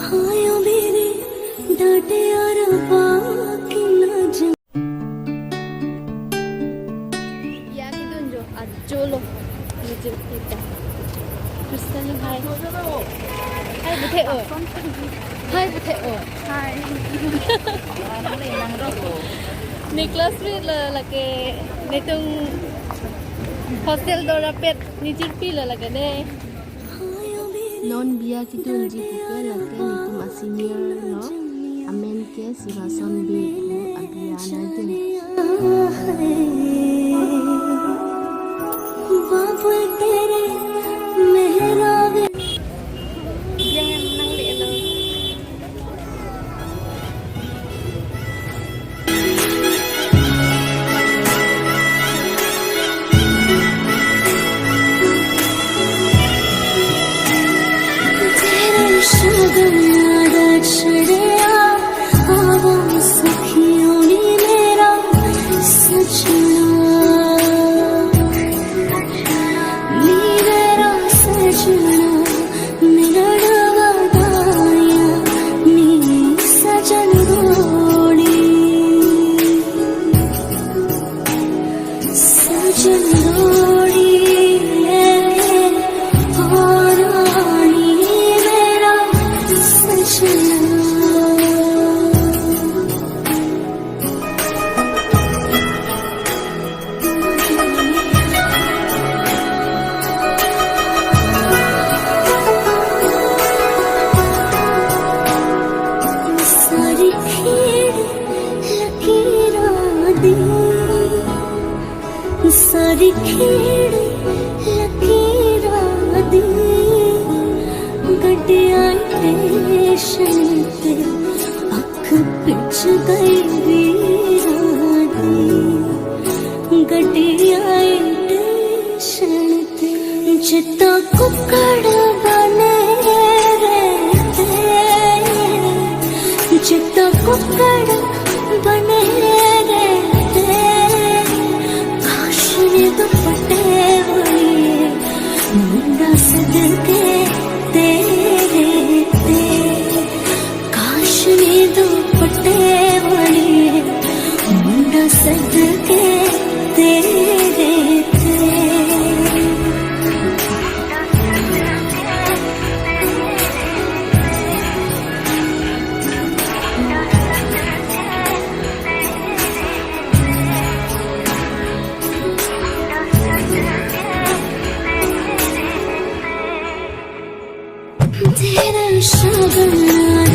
हायो मेरे डाटे और बाकी ना जम Yaki tunjuk Ajolo tunjuk kita. Kristen hai. Hai bete o. Hai bete o. Hai. Nicholas Reed lagi nitung hostel dorapet nijir pila lagi deh. Non biya kita unji buka lagi nitu masinier no. Amen ke sivasan bi abiyana deh. बाबू तेरे मेहराबे Jangan nang le lo. तेरे शगन याद छड़िया आवा सखियों ने मेरा सजना सारी खेड़ लकीरां दी गड्डियां स्टेशन ते अख पिछ गई वीरां दी गड्डियां स्टेशन ते जित्ता कुकड़ बने रहते जित्ता कुकड़ बने दुपट्टे वाली मुंडा सदके तेरे ते काश ने दुपट्टे वाली मुंडा सदके तेरे ते तेरा शगन